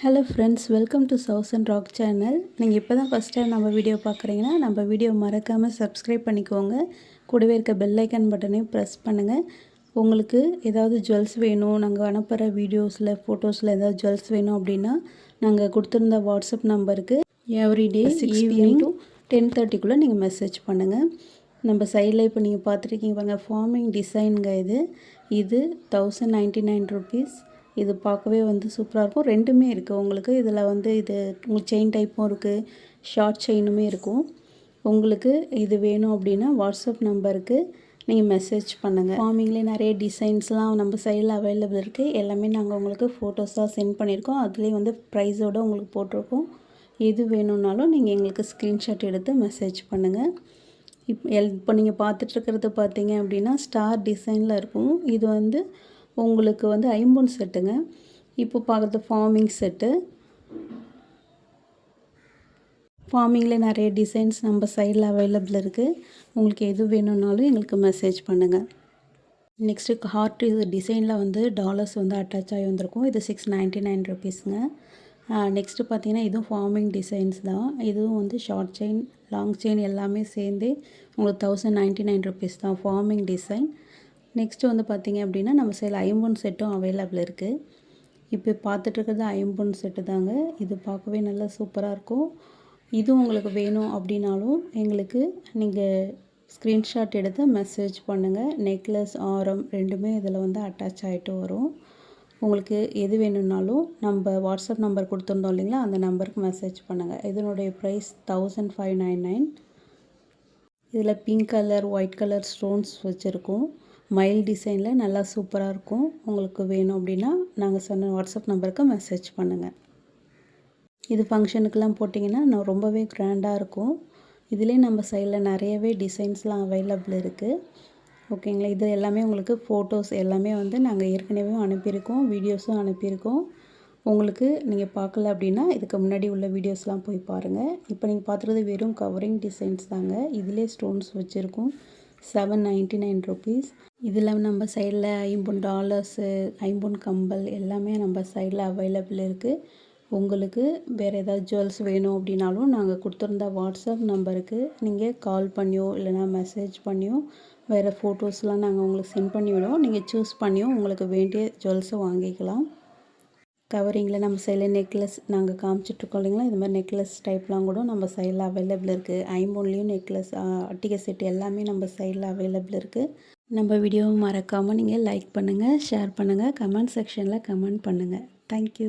Hello friends, welcome to சவுஸ் and rock channel. நீங்கள் இப்போ தான் ஃபஸ்ட் டைம் நம்ம வீடியோ பார்க்குறீங்கன்னா நம்ம வீடியோ மறக்காமல் சப்ஸ்கிரைப் பண்ணிக்கோங்க. கூடவே இருக்க பெல் ஐக்கன் பட்டனையும் ப்ரெஸ் பண்ணுங்கள். உங்களுக்கு ஏதாவது ஜுவல்ஸ் வேணும், நாங்கள் அனுப்புகிற வீடியோஸில் ஃபோட்டோஸில் ஏதாவது ஜுவல்ஸ் வேணும் அப்படின்னா நாங்கள் கொடுத்துருந்த வாட்ஸ்அப் நம்பருக்கு எவ்ரிடே ஈவினிங் டு 10:30 நீங்கள் மெசேஜ் பண்ணுங்கள். நம்ம சைடில் இப்போ நீங்கள் பார்த்துருக்கீங்க பாருங்கள், ஃபார்மிங் டிசைனுங்க. இது 1099 ருபீஸ். இது பார்க்கவே சூப்பராக இருக்கும். ரெண்டுமே இருக்குது உங்களுக்கு. இதில் இது உங்களுக்கு செயின் டைப்பும் இருக்குது, ஷார்ட் செயினுமே இருக்கும். உங்களுக்கு இது வேணும் அப்படின்னா வாட்ஸ்அப் நம்பருக்கு நீங்கள் மெசேஜ் பண்ணுங்கள். ஃபார்மிங்லேயே நிறைய டிசைன்ஸ்லாம் நம்ம சைடில் அவைலபிள் இருக்குது. எல்லாமே நாங்கள் உங்களுக்கு ஃபோட்டோஸாக சென்ட் பண்ணியிருக்கோம். அதுலேயே ப்ரைஸோடு உங்களுக்கு போட்டிருக்கோம். எது வேணும்னாலும் நீங்கள் எங்களுக்கு ஸ்க்ரீன்ஷாட் எடுத்து மெசேஜ் பண்ணுங்கள். இப்போ நீங்கள் பார்த்துட்ருக்கிறது பார்த்தீங்க அப்படின்னா ஸ்டார் டிசைனில் இருக்கும். இது உங்களுக்கு ஐம்பொன் செட்டுங்க. இப்போ பார்க்குறது ஃபார்மிங் செட்டு. ஃபார்மிங்கில் நிறைய டிசைன்ஸ் நம்ம சைடில் அவைலபிள் இருக்குது. உங்களுக்கு எது வேணும்னாலும் எங்களுக்கு மெசேஜ் பண்ணுங்கள். நெக்ஸ்ட்டு ஹார்ட் டிசைனில் டாலர்ஸ் அட்டாச் ஆகி வந்திருக்கும். இது 699 ருபீஸுங்க. நெக்ஸ்ட்டு பார்த்தீங்கன்னா இதுவும் ஃபார்மிங் டிசைன்ஸ் தான். இதுவும் ஷார்ட் செயின், லாங் செயின் எல்லாமே சேர்ந்து உங்களுக்கு 1099 ருபீஸ் தான் ஃபார்மிங் டிசைன். நெக்ஸ்ட்டு பார்த்தீங்க அப்படின்னா நம்ம சைடில் ஐம்பொன் செட்டும் அவைலபிள் இருக்குது. இப்போ பார்த்துட்ருக்கிறது ஐம்பொன் செட்டு தாங்க. இது பார்க்கவே நல்லா சூப்பராக இருக்கும். இது உங்களுக்கு வேணும் அப்படின்னாலும் எங்களுக்கு நீங்கள் ஸ்க்ரீன்ஷாட் எடுத்து மெசேஜ் பண்ணுங்கள். நெக்லஸ், ஆரம் ரெண்டுமே இதில் அட்டாச் ஆகிட்டு வரும். உங்களுக்கு எது வேணும்னாலும் நம்ம வாட்ஸ்அப் நம்பர் கொடுத்துருந்தோம் இல்லைங்களா, அந்த நம்பருக்கு மெசேஜ் பண்ணுங்கள். இதனுடைய ப்ரைஸ் 1599. இதில் pink colour, white colour stones வச்சுருக்கோம். மயில் டிசைனில் நல்லா சூப்பராக இருக்கும். உங்களுக்கு வேணும் அப்படின்னா நாங்கள் சொன்ன வாட்ஸ்அப் நம்பருக்கு மெசேஜ் பண்ணுங்கள். இது ஃபங்க்ஷனுக்கெலாம் போட்டிங்கன்னா நான் ரொம்பவே கிராண்டாக இருக்கும். இதிலே நம்ம சைடில் நிறையவே டிசைன்ஸ்லாம் அவைலபிள் இருக்குது. ஓகேங்களா. இது எல்லாமே உங்களுக்கு ஃபோட்டோஸ் எல்லாமே நாங்கள் ஏற்கனவே அனுப்பியிருக்கோம், வீடியோஸும் அனுப்பியிருக்கோம். உங்களுக்கு நீங்கள் பார்க்கல அப்படின்னா இதுக்கு முன்னாடி உள்ள வீடியோஸ்லாம் போய் பாருங்கள். இப்போ நீங்கள் பார்த்துறது வெறும் கவரிங் டிசைன்ஸ் தாங்க. இதிலே ஸ்டோன்ஸ் வச்சுருக்கோம். 799 ருபீஸ். இதில் நம்ம சைடில் ஐம்பொன் டாலர்ஸு, ஐம்பொன் கம்பல் எல்லாமே நம்ம சைடில் அவைலபிள் இருக்குது. உங்களுக்கு வேறு ஏதாவது ஜுவல்ஸ் வேணும் அப்படின்னாலும் நாங்கள் கொடுத்துருந்த வாட்ஸ்அப் நம்பருக்கு நீங்கள் கால் பண்ணியோ இல்லைனா மெசேஜ் பண்ணியோ வேறு ஃபோட்டோஸ்லாம் நாங்கள் உங்களுக்கு சென்ட் பண்ணி விடுவோம். நீங்கள் சூஸ் பண்ணியோ உங்களுக்கு வேண்டிய ஜுவல்ஸை வாங்கிக்கலாம். கவரிங்கில் நம்ம சைடில் நெக்லஸ் நாங்கள் காமிச்சிட்ருக்கோம் இல்லைங்களா, இது மாதிரி நெக்லஸ் டைப்லாம் கூட நம்ம சைடில் அவைலபிள் இருக்குது. ஐம்பொன்லேயும் நெக்லஸ், அட்டிகை செட் எல்லாமே நம்ம சைடில் அவைலபிள் இருக்குது. நம்ம வீடியோவை மறக்காமல் நீங்கள் லைக் பண்ணுங்கள், ஷேர் பண்ணுங்கள், கமெண்ட் செக்ஷனில் கமெண்ட் பண்ணுங்கள். தேங்க்யூ.